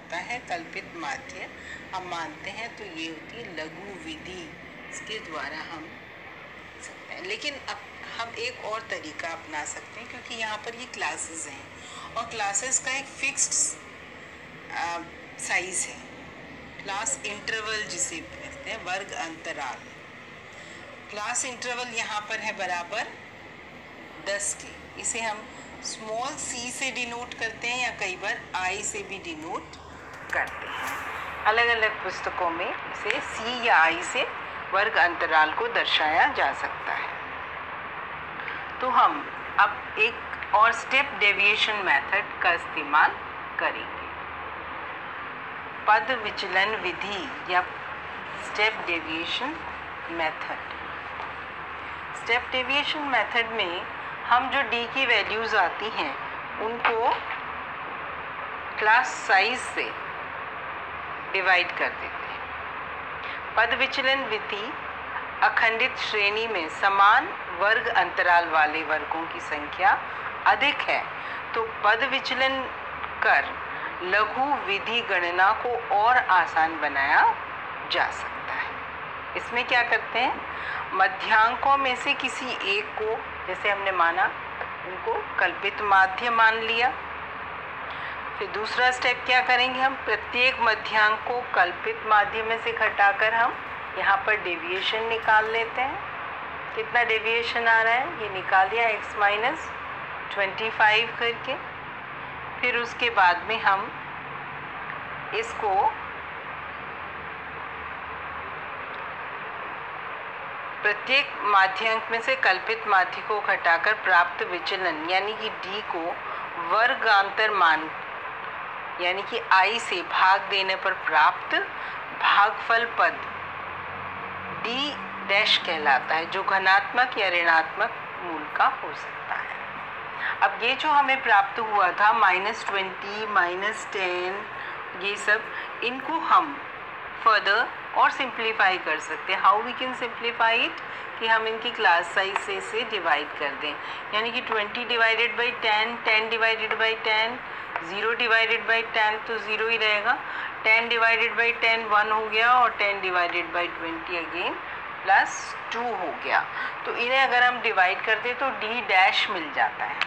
होता है कल्पित माध्य हम मानते हैं तो ये होती है लघु विधि, इसके द्वारा हम सकते हैं। लेकिन अब हम एक और तरीका अपना सकते हैं, क्योंकि यहाँ पर ये क्लासेस हैं और क्लासेस का एक फिक्स्ड साइज है, क्लास इंटरवल जिसे कहते हैं, वर्ग अंतराल। क्लास इंटरवल यहाँ पर है बराबर 10 के। इसे हम स्मॉल c से डिनोट करते हैं या कई बार i से भी डिनोट करते हैं। अलग अलग पुस्तकों में इसे c या i से वर्ग अंतराल को दर्शाया जा सकता है। तो हम अब एक और स्टेप डेविएशन मेथड का इस्तेमाल करेंगे। पद विचलन विधि या step deviation method. Step deviation method में हम जो d की वैल्यूज़ आती हैं उनको क्लास साइज से डिवाइड कर देते हैं। पद विचलन विधि अखंडित श्रेणी में समान वर्ग अंतराल वाले वर्गों की संख्या अधिक है तो पद विचलन कर लघु विधि गणना को और आसान बनाया जा सकता है। इसमें क्या करते हैं, मध्यांकों में से किसी एक को, जैसे हमने माना उनको कल्पित माध्य मान लिया। फिर दूसरा स्टेप क्या करेंगे, हम प्रत्येक मध्यांक को कल्पित माध्य में से घटाकर हम यहाँ पर डेविएशन निकाल लेते हैं। कितना डेविएशन आ रहा है ये निकाल लिया, x-25 करके। फिर उसके बाद में हम इसको प्रत्येक माध्यांक में से कल्पित माध्य को घटाकर प्राप्त विचलन यानी कि d को वर्गांतर मान यानी कि i से भाग देने पर प्राप्त भागफल पद d डैश कहलाता है, जो धनात्मक या ऋणात्मक मूल का हो सकता है। अब ये जो हमें प्राप्त हुआ था -20, -10, ये सब, इनको हम फर्दर और सिंप्लीफाई कर सकते हैं। How we can simplify it, कि हम इनकी क्लास साइज से डिवाइड कर दें, यानी कि 20 divided by 10, 10 divided by 10, 0 divided by 10 तो 0 ही रहेगा, 10 डिवाइडेड बाई 10 1 हो गया और 10 डिवाइडेड बाई 20 अगेन +2 हो गया। तो इन्हें अगर हम डिवाइड करते तो d डैश मिल जाता है,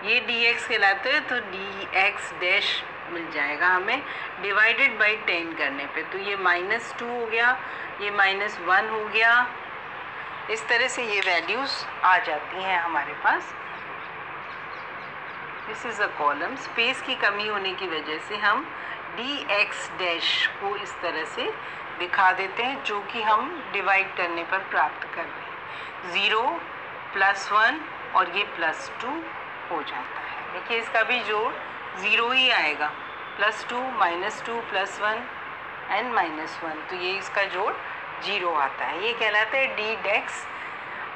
ये dx कहलाते हैं, तो dx डैश मिल जाएगा हमें डिवाइडेड बाई 10 करने पे। तो ये -2 हो गया, ये -1 हो गया। इस तरह से ये वैल्यूज़ आ जाती हैं हमारे पास। This is a column. Space की कमी होने की वजह से हम dx डैश को इस तरह से दिखा देते हैं, जो कि हम डिवाइड करने पर प्राप्त कर रहे हैं। 0 +1 और ये +2 हो जाता है। देखिए इसका भी जोड़ 0 ही आएगा, +2 -2 +1 एंड -1, तो ये इसका जोड़ 0 आता है। ये कहलाता है d डैश।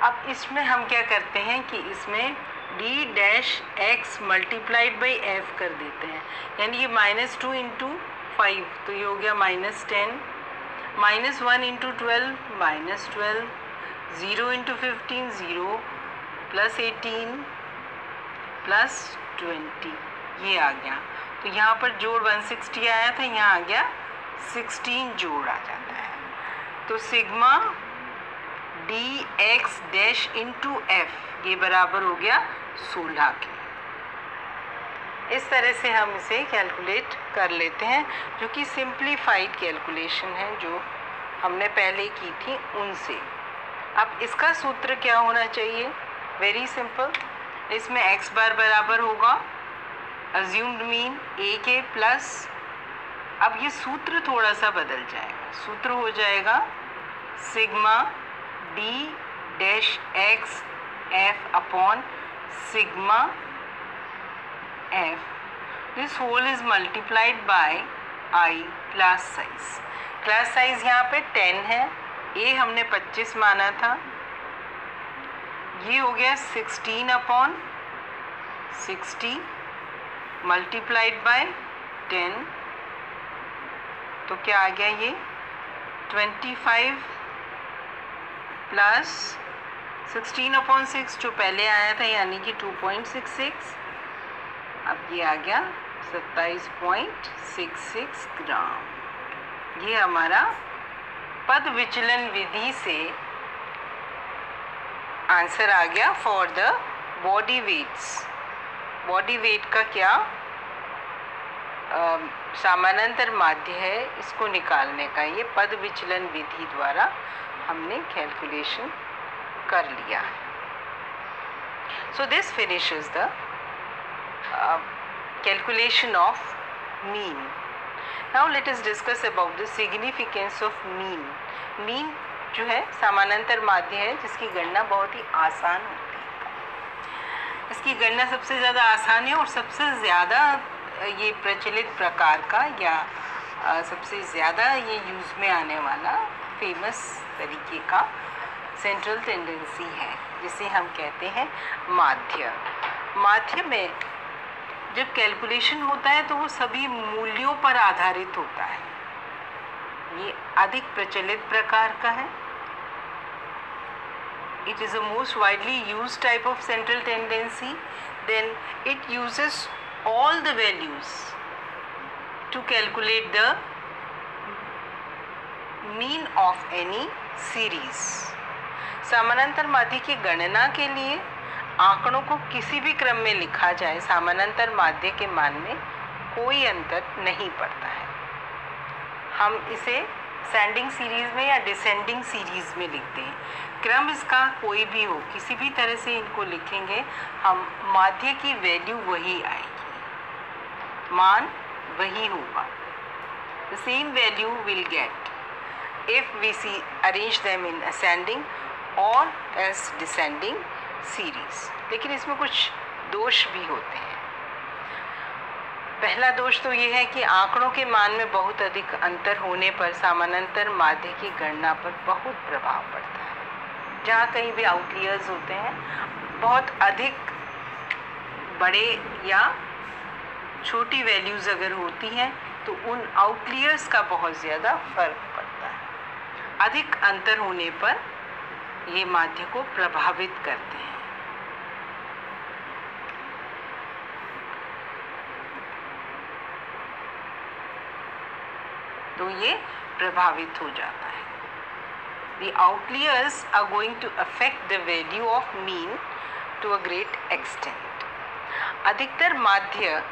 अब इसमें हम क्या करते हैं कि इसमें d dash x multiplied by f कर देते हैं, यानी कि -2 × 5 तो ये हो गया -10, -1 × 12 -12, 0 × 15 0, +18 +20, ये आ गया। तो यहाँ पर जोड़ 160 आया था, यहाँ आ गया 16 जोड़ आ जाता है। तो sigma dx dash into f ये बराबर हो गया 16 के। इस तरह से हम इसे कैलकुलेट कर लेते हैं, जो कि सिंप्लीफाइड कैलकुलेशन है जो हमने पहले की थी उनसे। अब इसका सूत्र क्या होना चाहिए, वेरी सिंपल। इसमें x बार बराबर होगा अज्यूम्ड मीन a के प्लस, अब ये सूत्र थोड़ा सा बदल जाएगा, सूत्र हो जाएगा sigma d dash x f upon sigma f, this whole is multiplied by i class size. Class size यहाँ पे 10 है, a हमने 25 माना था, ये हो गया 16 अपॉन 60 मल्टीप्लाइड बाय 10, तो क्या आ गया ये 25 प्लस 16/6 जो पहले आया था यानी कि 2.66, अब ये आ गया 27.66 ग्राम। ये हमारा पद विचलन विधि से आंसर आ गया for the body weights. Body weight का क्या समानांतर माध्य है, इसको निकालने का ये पद विचलन विधि द्वारा हमने कैलकुलेशन कर लिया है। So this finishes the calculation of mean. Now let us discuss about the significance of mean. Mean जो है समानांतर माध्य है जिसकी गणना बहुत ही आसान होती है। इसकी गणना सबसे ज़्यादा आसान है और सबसे ज़्यादा ये प्रचलित प्रकार का या सबसे ज़्यादा ये यूज़ में आने वाला फेमस तरीके का सेंट्रल टेंडेंसी है, जिसे हम कहते हैं माध्य। माध्य में जब कैलकुलेशन होता है तो वो सभी मूल्यों पर आधारित होता है। ये अधिक प्रचलित प्रकार का है। It is a most widely used type of central tendency. Then it uses all the values to calculate the mean of any series. समानांतर माध्य की गणना के लिए आंकड़ों को किसी भी क्रम में लिखा जाए, समानांतर माध्य के मान में कोई अंतर नहीं पड़ता है। हम इसे सेंडिंग सीरीज में या डिसेंडिंग सीरीज में लिखते हैं। क्रम इसका कोई भी हो, किसी भी तरह से इनको लिखेंगे हम, माध्य की वैल्यू वही आएगी, मान वही होगा। The same value will get if we see arrange them in ascending और एस डिसेंडिंग सीरीज। लेकिन इसमें कुछ दोष भी होते हैं। पहला दोष तो ये है कि आंकड़ों के मान में बहुत अधिक अंतर होने पर समानांतर माध्य की गणना पर बहुत प्रभाव पड़ता है। जहाँ कहीं भी आउटलियर्स होते हैं, बहुत अधिक बड़े या छोटी वैल्यूज़ अगर होती हैं तो उन आउटलियर्स का बहुत ज़्यादा फर्क पड़ता है। अधिक अंतर होने पर ये माध्य को प्रभावित करते हैं। तो ये प्रभावित हो जाता है। The outliers are going to affect the value of mean to a great extent. अधिकतर माध्य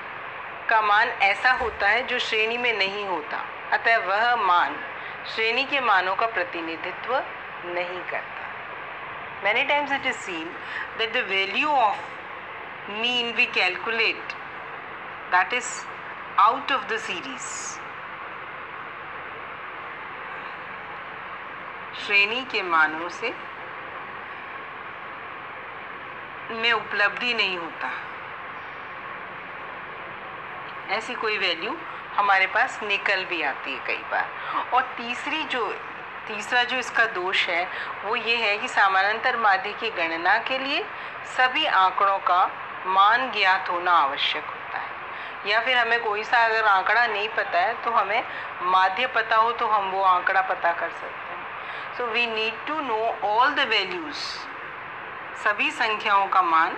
का मान ऐसा होता है जो श्रेणी में नहीं होता, अतः वह मान श्रेणी के मानों का प्रतिनिधित्व नहीं करता। Many times it is seen that the value of mean we calculate, that is out of the series. श्रेणी के मानों से में उपलब्धि नहीं होता, ऐसी कोई वैल्यू हमारे पास निकल भी आती है कई बार। और तीसरा जो इसका दोष है वो ये है कि समानांतर माध्य की गणना के लिए सभी आंकड़ों का मान ज्ञात होना आवश्यक होता है, या फिर हमें कोई सा अगर आंकड़ा नहीं पता है तो हमें माध्य पता हो तो हम वो आंकड़ा पता कर सकते हैं। So we need to know all the values, सभी संख्याओं का मान।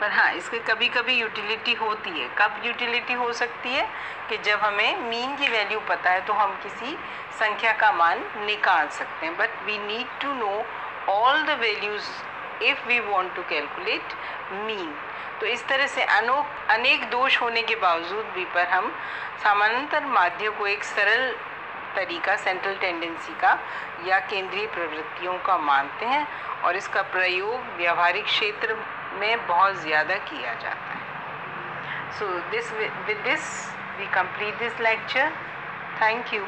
पर हाँ, इसकी कभी कभी यूटिलिटी होती है। कब यूटिलिटी हो सकती है कि जब हमें मीन की वैल्यू पता है तो हम किसी संख्या का मान निकाल सकते हैं। But we need to know all the values if we want to calculate mean. तो इस तरह से अनेक दोष होने के बावजूद भी पर हम समानांतर माध्य को एक सरल तरीका सेंट्रल टेंडेंसी का या केंद्रीय प्रवृत्तियों का मानते हैं और इसका प्रयोग व्यावहारिक क्षेत्र में बहुत ज़्यादा किया जाता है। So with this we complete this lecture. Thank you.